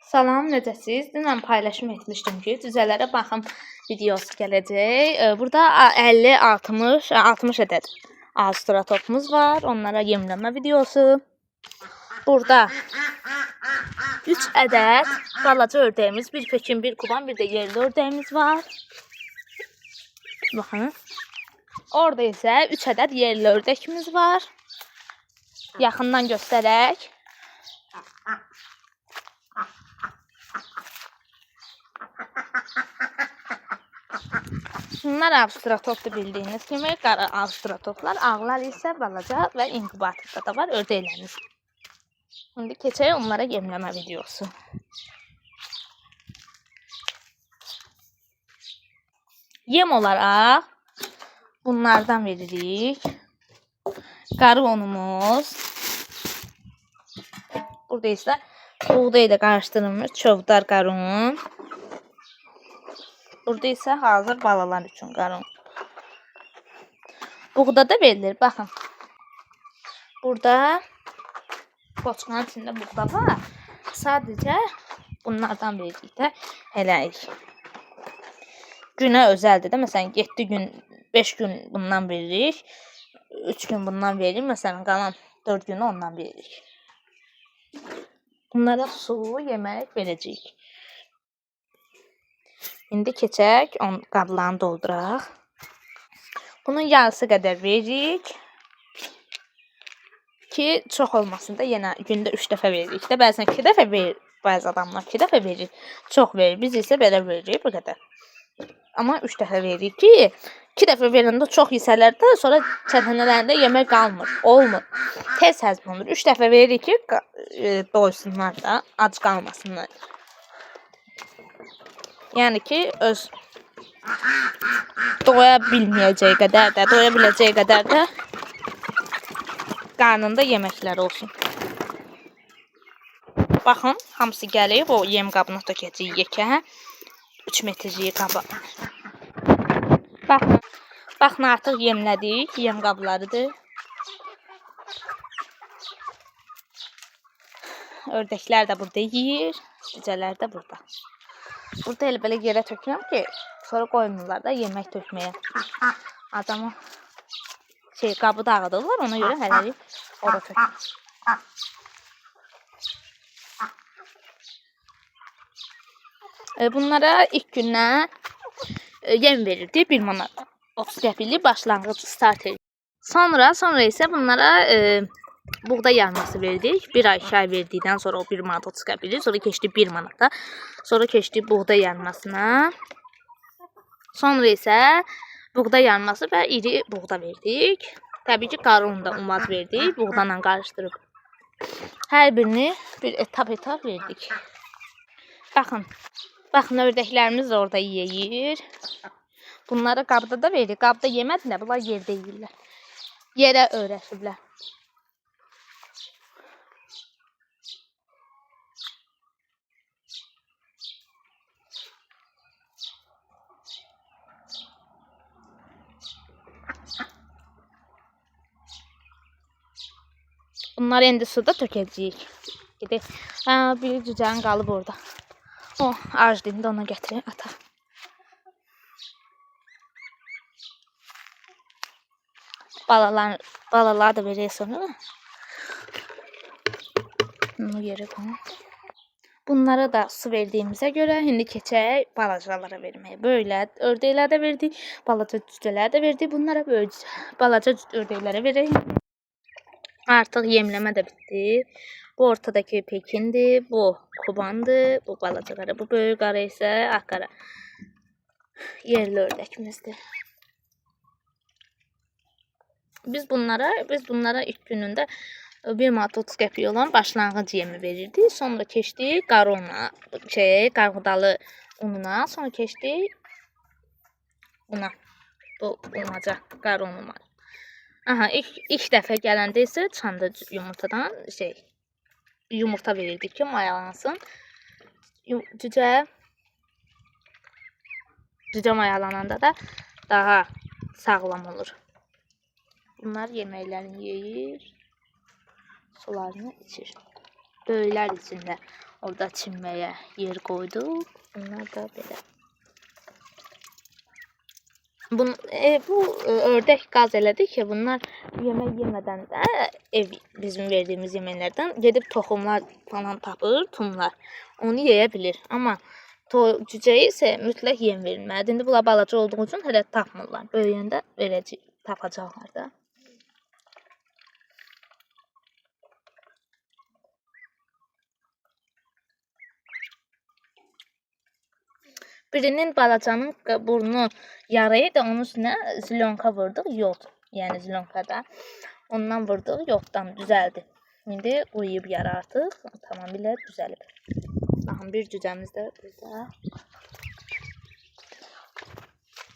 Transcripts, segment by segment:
Salam, necəsiz? Dünən paylaşım etmişdim ki, cücələrə baxım videosu gələcək. Burada 50, 60 ədəd Avstralopumuz var. Onlara yemləmə videosu. Burada 3 ədəd balaca ördəyimiz, bir Pekin, bir Kuban, bir də yerli ördəyimiz var. Baxın. Orada isə 3 ədəd yerli ördəkimiz var. Yaxından göstərək. Bunlar Avstralopdur bildiyiniz kimi. Qara Avstraloplar, ağlar isə balaca və inkubatorda da var ördəklərimiz. İndi keçək onlara yemləmə videosu. Yem olaraq bunlardan veririk. Qarı unumuz. Burada isə buğday ilə qarışdırılmış çovdar qarı un. Burada isə hazır balalar üçün qarın. Buğda da verilir. Baxın. Burada boçkanın içində buğda var. Sadəcə bunlardan veririk də hələlik. Günə özəldir də. Məsələn 7 gün, 5 gün bundan veririk. 3 gün bundan veririk. Məsələn qalan 4 günü ondan veririk. Bunlara su, yemək verəcəyik. İndi keçək, qablarını dolduraq. Bunun yarısı qədər veririk. Ki, çox olmasın da yenə gündə 3 dəfə veririk də. Bəzən 2 dəfə verir, bəzi adamlar 2 dəfə verir. Çox verir, biz isə belə veririk, bu qədər. Amma 3 dəfə veririk ki, 2 dəfə verəndə çox hissələr də sonra çətənələrində yemək qalmır, olmur. Tez həzm olur. 3 dəfə veririk ki, doysunlar da, ac qalmasınlar. Yəni ki, öz doya bilməyəcəyi qədər də, doya biləcəyi qədər də qarnında yeməklər olsun. Baxın, hamısı gəlib, o yem qabına tökəcəyik yekə. 3 metrlik qaba. Baxın, artıq yemlədik, yem qablarıdır. Ördəklər də burada yeyir, cücələr də burada. Burada elə belə yerə tökürəm ki, sonra qoymurlar da yemək tökməyə. Adamı qabı dağıdırlar, ona görə hələlik ora tökür. Bunlara ilk gündən yem verirdi 1 manat 30 qəpiklik başlanğıc start edir. Sonra isə bunlara buğda yarması verdik. 1 ay 2 ay verdikdən sonra o 1 manat 30 qəpiklik, sonra keçdi 1 manata. Sonra keçdi buğda yarmasına. Sonra isə buğda yarması və iri buğda verdik. Təbii ki, qarı unu da umaz verdik. Buğdayla qarışdırıb. Hər birini bir etap verdik. Baxın, ördəklərimiz də orada yeyir. Bunları qabda da veririk. Qabda yemədirlər, bunlar yerdə yeyirlər. Yerə öyrəşiblər. Bunları indi suda tökəcəyik. Gedək. Bir cücənin qalıb orada. O, acdı, ona gətirək, ataq. Balalar da verək sonra. Bunu yerə qoyun. Bunlara da su verdiyimizə görə indi keçək balacalara verməyə. Böyle ördəklər də verdik, balaca cücələr də verdik. Bunlara balaca ördəklərə verək. Artıq yemləmə də bitdi. Bu ortadakı Pekindir, bu Kubandır, bu balaca qarı, bu böyük qarı isə Akara. Yerli ördəkimizdir. Biz bunlara ilk günündə 1 manat 30 qəpik olan başlanğıc yemi verirdik. Sonra keçdi qarı ununa, qarğıdalı ununa, sonra keçdi buna. Bu unaca qarı unu var. Aha, ilk dəfə gələndə isə çanda yumurtadan yumurta verirdik ki, mayalansın. Cücə mayalananda da daha sağlam olur. Bunlar yeməklərini yeyir, sularını içir. Böyüklər içində Orada çimməyə yer qoyduq. Bunlar da belə. Bu ördək qaz elədi ki, bunlar yemək yemədən də bizim verdiyimiz yeməklərdən gedib toxumlar falan tapır, tumlar. Onu yeyə bilir. Amma cücəyə isə mütləq yem verilməlidir. İndi bunlar balaca olduğu üçün hələ tapmırlar. Böyüyəndə tapacaqlar da. Birinin balacanın burnu yarıydı, onun üstünə zilyonka vurduq, yod. Yəni zilyonka ondan vurduq, yoddan düzəldi. İndi quruyub yara artıq, tamamilə düzəlib. Baxın, bir cücəmiz də burada.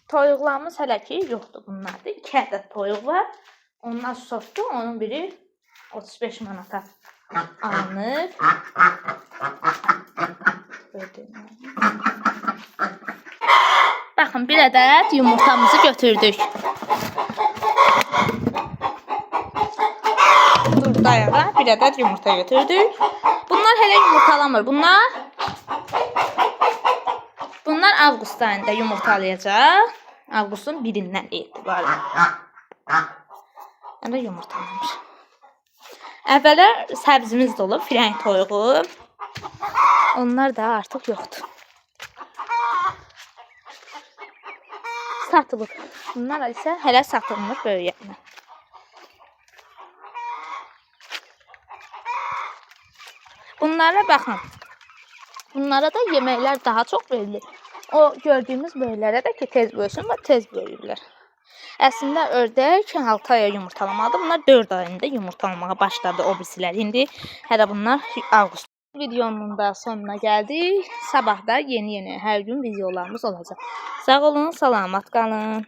Toyuqlarımız hələ ki yoxdur bunlardır. 2 ədəd toyuq var. Onlar sotdu, onun biri 35 manata alınır. Baxın, bir ədəd yumurtamızı götürdük. Dur, dayağa bir ədəd yumurta götürdük. Bunlar hələ yumurtalamır. Bunlar avqust ayında yumurtalayacaq. Avqustun 1-dən etibarən. Yəni yumurtalanır. Əvvəllər səbzimiz də olub, firəng toyuğu. Onlar da artıq yoxdur. Satılıb. Bunlar isə hələ satılmır böyüyənə. Bunlara baxın. Bunlara da yeməklər daha çox verilir. O gördüyümüz böyüklərə də ki, tez böyüsün və tez böyüyürlər. Əslində ördək 6 aya yumurtalamalıdır. Bunlar 4 ayında yumurtalamağa başladı o birisilər. İndi hələ bunlar avqust. Videonun da sonuna gəldik. Sabah da yeni hər gün videolarımız olacaq. Sağ olun, salamat qalın.